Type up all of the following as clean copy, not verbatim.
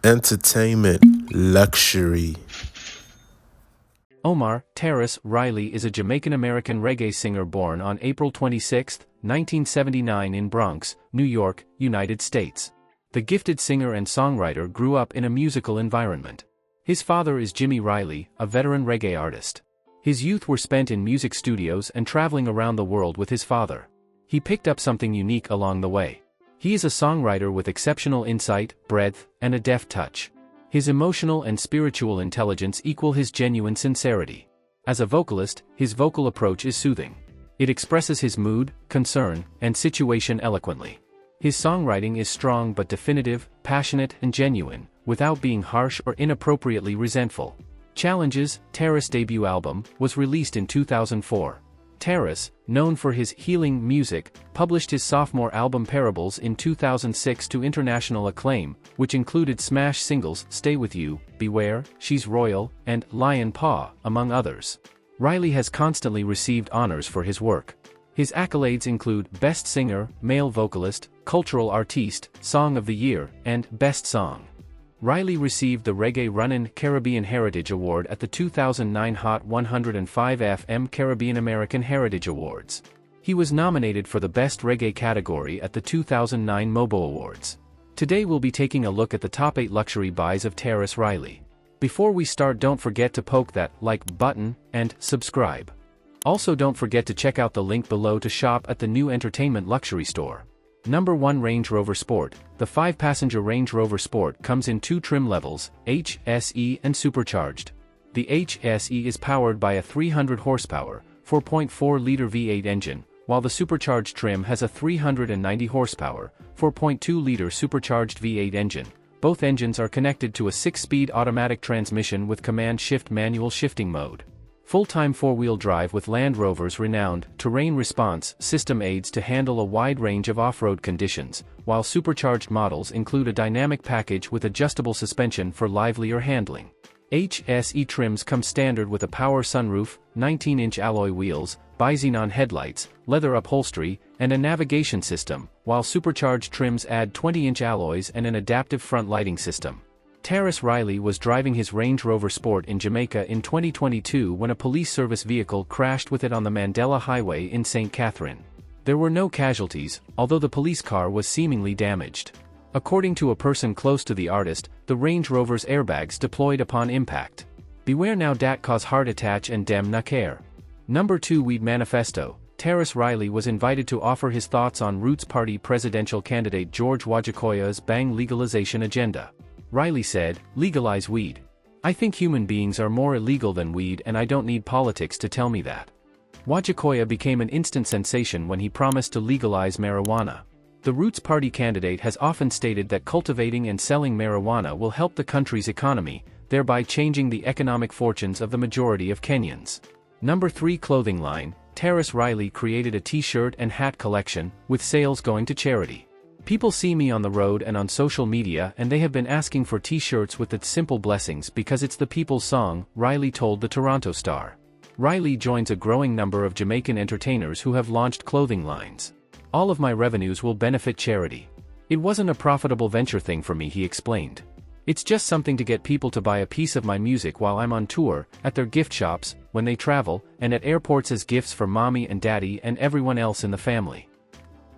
entertainment, luxury. Omar, Tarrus Riley is a Jamaican-American reggae singer born on April 26, 1979 in Bronx, New York, United States. The gifted singer and songwriter grew up in a musical environment. His father is Jimmy Riley, a veteran reggae artist. His youth were spent in music studios and traveling around the world with his father. He picked up something unique along the way. He is a songwriter with exceptional insight, breadth, and a deft touch. His emotional and spiritual intelligence equal his genuine sincerity. As a vocalist, his vocal approach is soothing. It expresses his mood, concern, and situation eloquently. His songwriting is strong but definitive, passionate and genuine, without being harsh or inappropriately resentful. Challenges, Tarrus' debut album, was released in 2004. Tarrus, known for his healing music, published his sophomore album Parables in 2006 to international acclaim, which included smash singles Stay With You, Beware, She's Royal, and Lion Paw, among others. Riley has constantly received honors for his work. His accolades include Best Singer, Male Vocalist, Cultural Artiste, Song of the Year, and Best Song. Riley received the Reggae Runnin Caribbean Heritage Award at the 2009 Hot 105 FM Caribbean-American Heritage Awards. He was nominated for the Best Reggae category at the 2009 MOBO Awards. Today we'll be taking a look at the top 8 luxury buys of Tarrus Riley. Before we start, don't forget to poke that like button and subscribe. Also don't forget to check out the link below to shop at the new entertainment luxury store. Number 1 Range Rover Sport. The 5-passenger Range Rover Sport comes in 2 trim levels, H, SE and Supercharged. The HSE is powered by a 300 horsepower, 4.4-liter V8 engine, while the Supercharged trim has a 390 horsepower, 4.2-liter supercharged V8 engine. Both engines are connected to a 6-speed automatic transmission with command-shift manual shifting mode. Full-time 4-wheel drive with Land Rover's renowned terrain response system aids to handle a wide range of off-road conditions, while supercharged models include a dynamic package with adjustable suspension for livelier handling. HSE trims come standard with a power sunroof, 19-inch alloy wheels, bi-xenon headlights, leather upholstery, and a navigation system, while supercharged trims add 20-inch alloys and an adaptive front lighting system. Tarrus Riley was driving his Range Rover Sport in Jamaica in 2022 when a police service vehicle crashed with it on the Mandela Highway in St. Catherine. There were no casualties, although the police car was seemingly damaged. According to a person close to the artist, the Range Rover's airbags deployed upon impact. Beware now dat cause heart attack and dem na care. Number 2 Weed Manifesto. Tarrus Riley was invited to offer his thoughts on Roots Party presidential candidate George Wajakoya's bang legalization agenda. Riley said, "Legalize weed. I think human beings are more illegal than weed and I don't need politics to tell me that." Wajakoya became an instant sensation when he promised to legalize marijuana. The Roots Party candidate has often stated that cultivating and selling marijuana will help the country's economy, thereby changing the economic fortunes of the majority of Kenyans. Number 3 Clothing line. Tarrus Riley created a t-shirt and hat collection, with sales going to charity. People see me on the road and on social media and they have been asking for t-shirts with the simple blessings because it's the people's song, Riley told the Toronto Star. Riley joins a growing number of Jamaican entertainers who have launched clothing lines. "All of my revenues will benefit charity. It wasn't a profitable venture thing for me," he explained. "It's just something to get people to buy a piece of my music while I'm on tour, at their gift shops, when they travel, and at airports as gifts for mommy and daddy and everyone else in the family.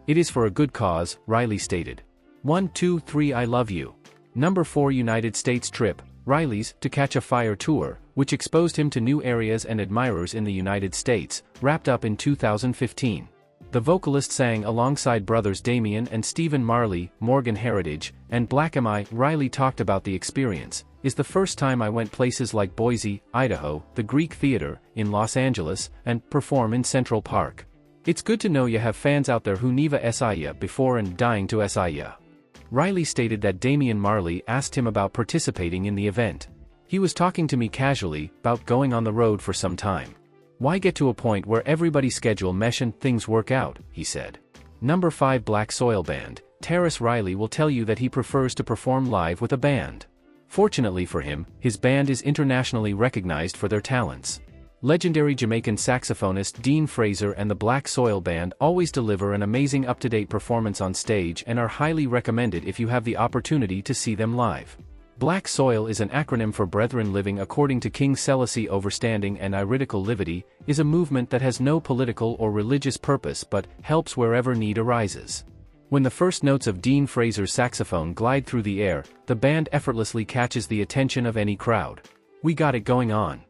It is for a good cause," Riley stated. 1, 2, 3 I Love You. Number 4 United States trip. Riley's To Catch a Fire tour, which exposed him to new areas and admirers in the United States, wrapped up in 2015. The vocalist sang alongside brothers Damian and Stephen Marley, Morgan Heritage, and Black Am I. Riley talked about the experience. "Is the first time I went places like Boise, Idaho, the Greek Theater, in Los Angeles, and perform in Central Park. It's good to know you have fans out there who never saw ya before and dying to see ya." Riley stated that Damian Marley asked him about participating in the event. "He was talking to me casually about going on the road for some time. Why get to a point where everybody's schedule mesh and things work out," he said. Number 5 Black Soil Band. Tarrus Riley will tell you that he prefers to perform live with a band. Fortunately for him, his band is internationally recognized for their talents. Legendary Jamaican saxophonist Dean Fraser and the Black Soil Band always deliver an amazing up-to-date performance on stage and are highly recommended if you have the opportunity to see them live. Black soil is an acronym for Brethren Living According to King Selassie. Overstanding and Iridical Livity is a movement that has no political or religious purpose but helps wherever need arises. When the first notes of Dean Fraser's saxophone glide through the air, the band effortlessly catches the attention of any crowd. We got it going on.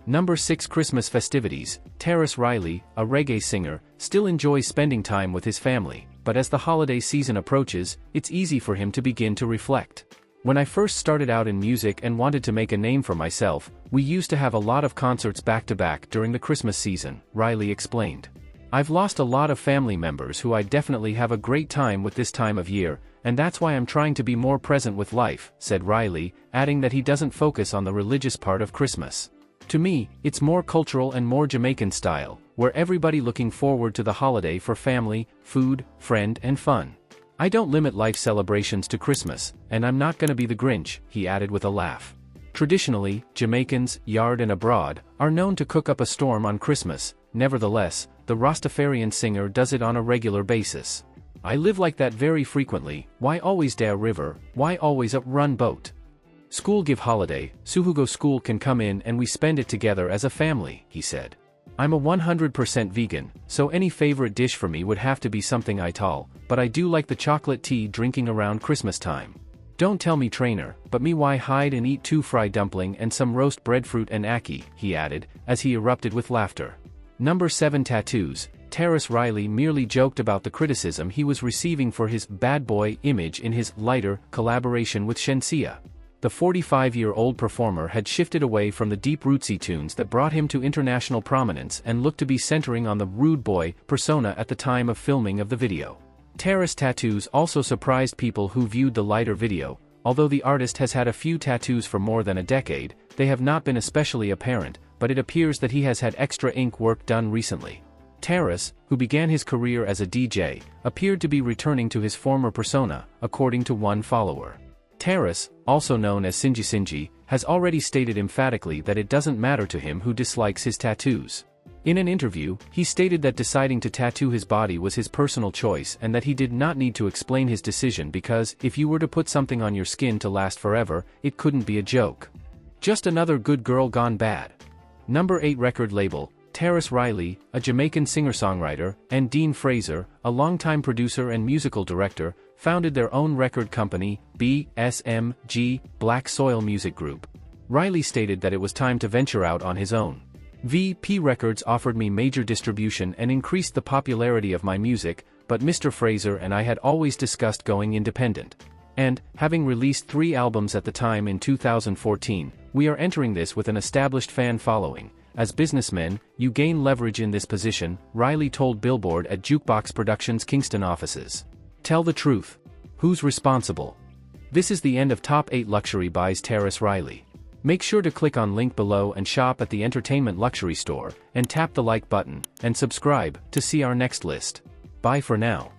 Number 6. Christmas Festivities. Tarrus Riley, a reggae singer, still enjoys spending time with his family, but as the holiday season approaches, it's easy for him to begin to reflect. When I first started out in music and wanted to make a name for myself, we used to have a lot of concerts back-to-back during the Christmas season, Riley explained. I've lost a lot of family members who I definitely have a great time with this time of year, and that's why I'm trying to be more present with life, said Riley, adding that he doesn't focus on the religious part of Christmas. To me, it's more cultural and more Jamaican style, where everybody looking forward to the holiday for family, food, friend and fun. I don't limit life celebrations to Christmas, and I'm not gonna be the Grinch, he added with a laugh. Traditionally, Jamaicans, yard and abroad, are known to cook up a storm on Christmas. Nevertheless, the Rastafarian singer does it on a regular basis. I live like that very frequently. Why always da river, why always up run boat? School give holiday, Suhugo school can come in and we spend it together as a family, he said. I'm a 100% vegan, so any favorite dish for me would have to be something Ital, but I do like the chocolate tea drinking around Christmas time. Don't tell me trainer, but me why hide and eat 2 fried dumpling and some roast breadfruit and ackee, he added, as he erupted with laughter. Number 7. Tattoos. Tarrus Riley merely joked about the criticism he was receiving for his bad boy image in his Lighter collaboration with Shenseea. The 45-year-old performer had shifted away from the deep rootsy tunes that brought him to international prominence and looked to be centering on the rude boy persona at the time of filming of the video. Tarrus' tattoos also surprised people who viewed the Lighter video. Although the artist has had a few tattoos for more than a decade, they have not been especially apparent, but it appears that he has had extra ink work done recently. Tarrus, who began his career as a DJ, appeared to be returning to his former persona, according to one follower. Tarrus, also known as Sinji Sinji, has already stated emphatically that it doesn't matter to him who dislikes his tattoos. In an interview, he stated that deciding to tattoo his body was his personal choice and that he did not need to explain his decision because if you were to put something on your skin to last forever, it couldn't be a joke. Just another good girl gone bad. Number 8 record label. Tarrus Riley, a Jamaican singer-songwriter, and Dean Fraser, a longtime producer and musical director, founded their own record company, BSMG, Black Soil Music Group. Riley stated that it was time to venture out on his own. VP Records offered me major distribution and increased the popularity of my music, but Mr. Fraser and I had always discussed going independent. And, having released 3 albums at the time in 2014, we are entering this with an established fan following. As businessmen, you gain leverage in this position, Riley told Billboard at Jukebox Productions' Kingston offices. Tell the truth. Who's responsible? This is the end of Top 8 Luxury Buys Tarrus Riley. Make sure to click on link below and shop at the Entertainment Luxury Store, and tap the like button, and subscribe, to see our next list. Bye for now.